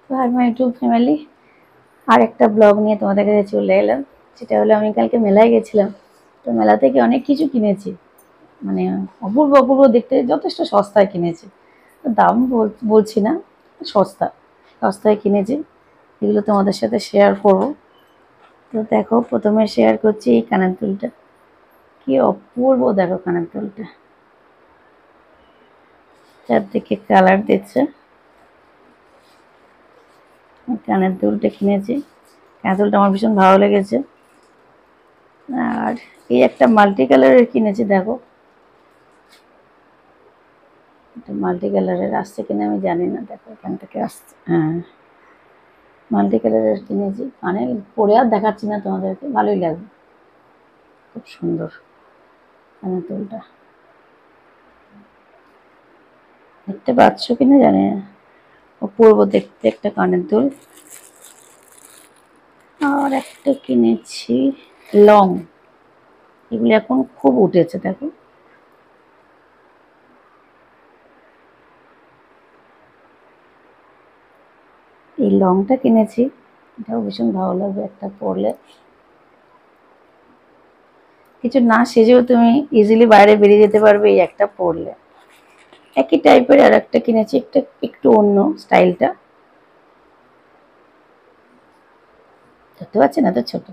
তো আর my YouTube family, আর একটা blog নিয়ে তোমাদের কাছে চলে এলাম। সেটা হলো আমি কালকে মেলায় গেছিলাম। তো মেলা থেকে অনেক কিছু কিনেছি, মানে অপূর্ব অপূর্ব দেখতে, যথেষ্ট সস্তায় কিনেছি। তো দাম বলছি না, সস্তা সস্তায় কিনেছি। এগুলো তোমাদের সাথে শেয়ার করবো। তো দেখো, প্রথমে শেয়ার করছি এই কানের দুলটা। কি অপূর্ব দেখো কানের দুলটা, চারদিকে কালার দিচ্ছে। কানের দুলটা কিনেছি, কানের দুলটা আমার ভীষণ ভালো লেগেছে। আর এই একটা মাল্টি কালারের কিনেছি, দেখো এটা মাল্টি কালারের আসছে কিনা আমি জানি না, দেখো এখান থেকে আসছে, হ্যাঁ মাল্টি কালারের কিনেছি। কানে পরে আর দেখাচ্ছি না তোমাদেরকে, ভালোই লাগবে, খুব সুন্দর কানের দুলটা। দেখতে পাচ্ছ কিনা জানি না, অপূর্ব দেখতে একটা কানের দুল। আর একটা কিনেছি লং, এগুলি এখন খুব উঠেছে দেখো। এই লংটা কিনেছি, এটাও ভীষণ ভালো লাগবে একটা পরলে। কিছু না সেজেও তুমি ইজিলি বাইরে বেরিয়ে যেতে পারবে এই একটা পরলে। একই টাইপের আর একটা কিনেছি, একটা একটু অন্য স্টাইলটা। দেখতে পাচ্ছেন এত ছোট,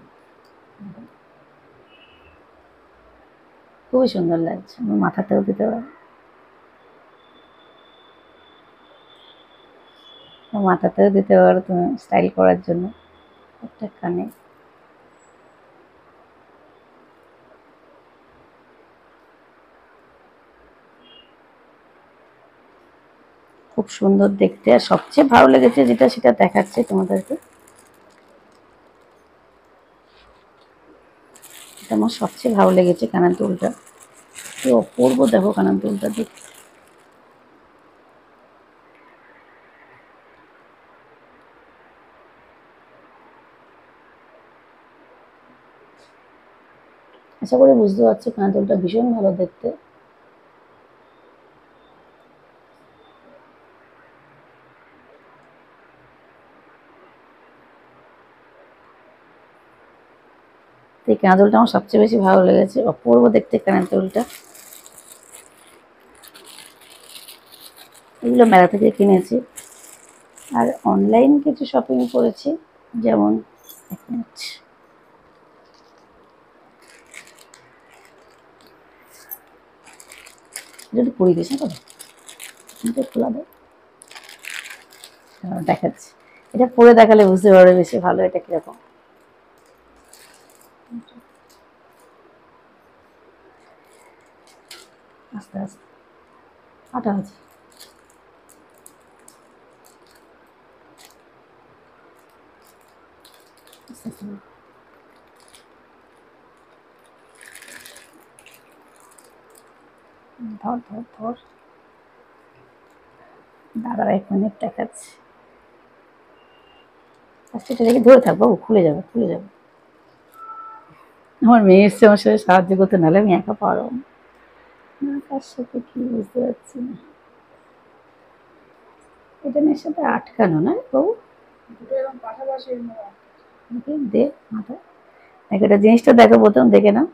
খুবই সুন্দর লাগছে, আমার মাথাতেও দিতে পারো, মাথাতেও দিতে পারো তুমি স্টাইল করার জন্য। একটা কানে, খুব সুন্দর দেখতে। আর সবচেয়ে ভালো লেগেছে যেটা, সেটা দেখাচ্ছে তোমাদেরকে। এটা আমার সবচেয়ে ভালো লেগেছে কানের দুলটা, কি অপূর্ব দেখো কানের দুলটা দেখতে। আশা করি বুঝতে পারছো কানের দুলটা ভীষণ ভালো দেখতে। এই কানের দুলটা আমার সবচেয়ে বেশি ভালো লেগেছে, অপূর্ব দেখতে কানের দুলটা। এগুলো মেলা থেকে কিনেছি। আর অনলাইন কিছু শপিং করেছি, যেমন এক মিনিট, যদি পরি দিস না তো খোলা দেয়, দেখাচ্ছি। এটা পরে দেখালে বুঝতে পারবে বেশি ভালো এটা কিরকম। আস্তে আস্তে আটা আছে, আস্তে আস্তে ধর ধর ধর, দাদারা 1 মিনিট দেখাচ্ছি। আজকে এটা দেখে ধরে থাকবো, খুলে যাবে খুলে যাবে। আমার মেয়ে এসছে আমার সাথে সাহায্য করতে, নাহলে আমি একা পারবো না। কার সাথে কি বুঝতে পারছি না। এটা এর সাথে আটকানো না বাবু, দে মাথা, দেখো এটা জিনিসটা দেখো, প্রথম দেখে নাও।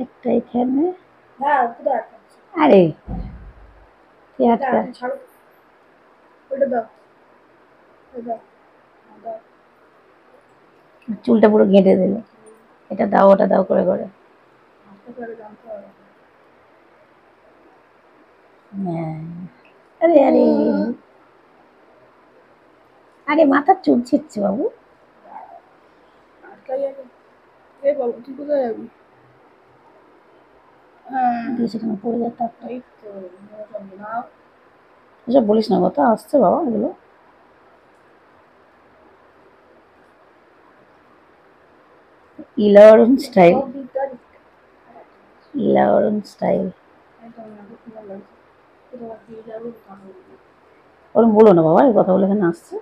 একটা এখানে, আরে কে আটকা, চুলটা পুরো গেঁটে দিল। এটা দাও ওটা দাও করে করে, হ্যাঁ। আরে আরে আরে মাথার চুল ছিঁড়ছে বাবু। সেখানে পড়ে যায় তারটা, এসব বলিস না, কথা আসছে বাবা এগুলো। ইলাওরন স্টাইল, ইলাওরন স্টাইল, ওরম বলো না বাবা, এই কথাগুলো এখানে আসছে,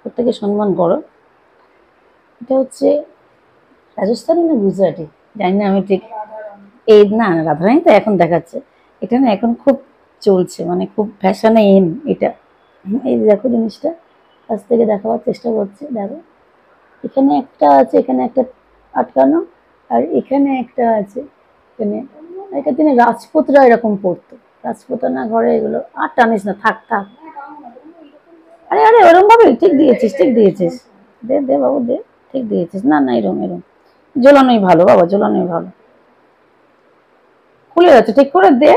প্রত্যেকে সম্মান করো। এটা হচ্ছে রাজস্থানী না গুজরাটি জানি না আমি ঠিক, এই না রাধারানী তো এখন দেখাচ্ছে। এটা না এখন খুব চলছে, মানে খুব ফ্যাশনে ইন এটা। এই যে দেখো জিনিসটা, কাছ থেকে দেখাবার চেষ্টা করছি, দেখো এখানে একটা আছে, এখানে একটা আটকানো, আর এখানে একটা আছে এখানে। এটা তিনি রাজপুতরা এরকম পড়তো, রাজপুতরা না ঘরে এগুলো। আর টানিস না, থাক থাক। আরে আরে ওরম ভাবে ঠিক দিয়েছিস, ঠিক দিয়েছিস, দে দে বাবু দে, ঠিক দিয়েছিস। না না এরম এরম ঝোলানোই ভালো বাবা, ঝোলানোই ভালো। খুলে যাচ্ছে, ঠিক করে দে।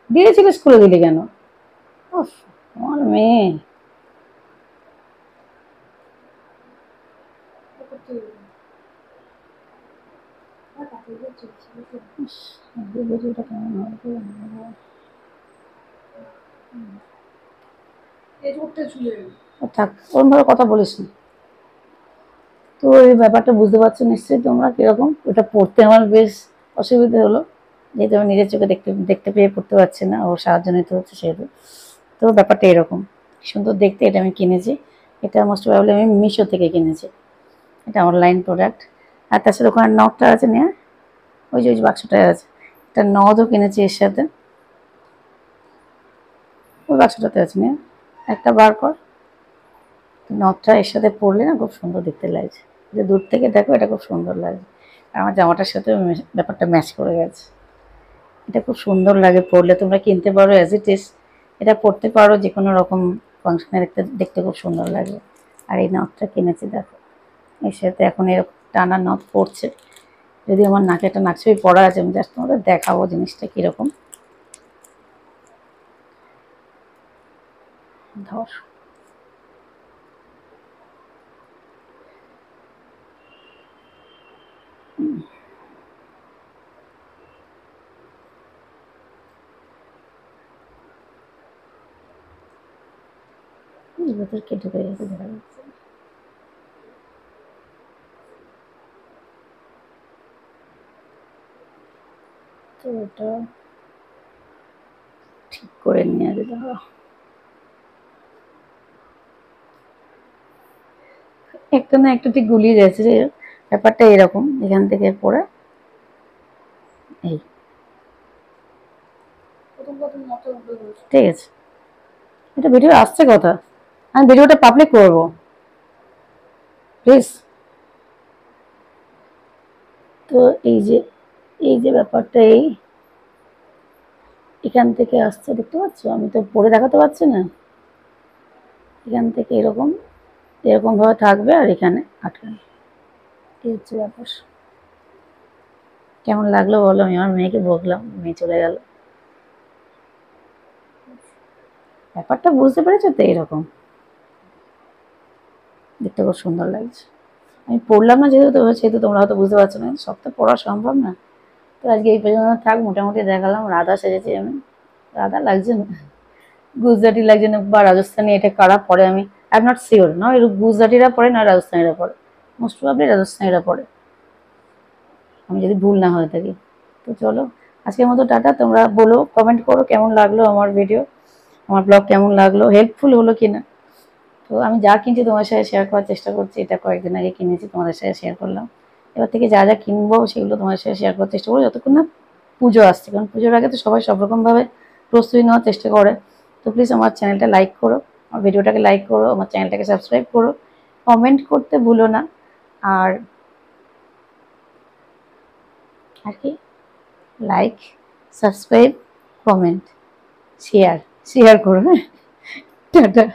দিয়েছিলিস, খুলে দিলি কেন? উফ, আমার মেয়ে। ইস, আজকে ভিডিওটা কেমন হবে? থাক, ওরম ভাবে কথা বলিস না। তো এই ব্যাপারটা বুঝতে পারছো নিশ্চয়ই তোমরা কিরকম। ওটা পড়তে আমার বেশ অসুবিধা হলো, যেহেতু আমি নিজের চোখে দেখতে দেখতে পেয়ে পড়তে পারছি না, ওর সাহায্য নিতে হচ্ছে সেহেতু। তো ব্যাপারটা এরকম সুন্দর দেখতে। এটা আমি কিনেছি, এটা মোস্ট প্রবাবলি আমি মিশো থেকে কিনেছি, এটা অনলাইন প্রোডাক্ট। আর তার সাথে ওখানে নখটা আছে নিয়ে, ওই যে ওই বাক্সটায় আছে, একটা নদও কিনেছি এর সাথে, ওই বাক্সটাতে আছে নিয়ে, একটা বার কর। নথটা এর সাথে পরলে না খুব সুন্দর দেখতে লাগছে, যে দূর থেকে দেখো এটা খুব সুন্দর লাগছে। আর আমার জামাটার সাথে ব্যাপারটা ম্যাচ করে গেছে। এটা খুব সুন্দর লাগে পরলে, তোমরা কিনতে পারো অ্যাজ ইট ইজ, এটা পরতে পারো যে কোনো রকম ফাংশনে, দেখতে দেখতে খুব সুন্দর লাগে। আর এই নথটা কিনেছি দেখো, এর সাথে এখন এরকম টানা নথ পড়ছে। যদি আমার নাকে একটা নাকছবি পড়া আছে, আমি জাস্ট তোমাদের দেখাবো জিনিসটা কীরকম। ধর, ভেতর কে ঢুকে গেছে দেখা যাচ্ছে। তো এটা ঠিক করে নিয়ে আসবে, দেখো একটা না একটা ঠিক গুলিয়ে যাচ্ছে। যে ব্যাপারটা এরকম, এখান থেকে পরে এই, ঠিক আছে। এটা ভিডিও আসছে কথা, আমি ভিডিওটা পাবলিক করবো প্লিজ। তো এই যে ব্যাপারটা এই এখান থেকে আসছে, দেখতে পাচ্ছ? আমি তো পরে দেখাতে পারছি না। এখান থেকে এরকম এরকম ভাবে থাকবে, আর এখানে আটকানো। এই হচ্ছে ব্যাপার। কেমন লাগলো বলো? আমি আমার মেয়েকে বকলাম, মেয়ে চলে গেল। ব্যাপারটা বুঝতে পেরেছো তো? এরকম দেখতে খুব সুন্দর লাগছে। আমি পড়লাম না যেহেতু, সেহেতু তোমরা হয়তো বুঝতে পারছো না, সব তো পড়া সম্ভব না। তো আজকে এই পর্যন্ত থাক, মোটামুটি দেখালাম। রাধা সেজেছি আমি, রাধা লাগছে না, গুজরাটি লাগছে না বা রাজস্থানি, এটা কারা পরে আমি আই এম নট শিওর। না গুজরাটিরা পরে না রাজস্থানীরা পরে, মোস্ট প্রবাবলি রাজস্থানীরা পরে, আমি যদি ভুল না হয়ে থাকি। তো চলো, আজকের মতো টাটা। তোমরা বলো, কমেন্ট করো কেমন লাগলো আমার ভিডিও, আমার ব্লগ কেমন লাগলো, হেল্পফুল হলো কিনা। তো আমি যা কিনছি তোমার সাথে শেয়ার করার চেষ্টা করছি। এটা কয়েকদিন আগে কিনেছি, তোমাদের সাথে শেয়ার করলাম। এবার থেকে যা যা কিনবো সেগুলো তোমাদের সাথে শেয়ার করার চেষ্টা করবো, যতক্ষণ না পুজো আসছে। কারণ পুজোর আগে তো সবাই সব রকমভাবে প্রস্তুতি নেওয়ার চেষ্টা করে। তো প্লিজ আমার চ্যানেলটা লাইক করো, আমার ভিডিওটাকে লাইক করো, আমার চ্যানেলটাকে সাবস্ক্রাইব করো, কমেন্ট করতে ভুলো না। আর আর কি, like, subscribe, comment, share share করো, হ্যাঁ। টাটা।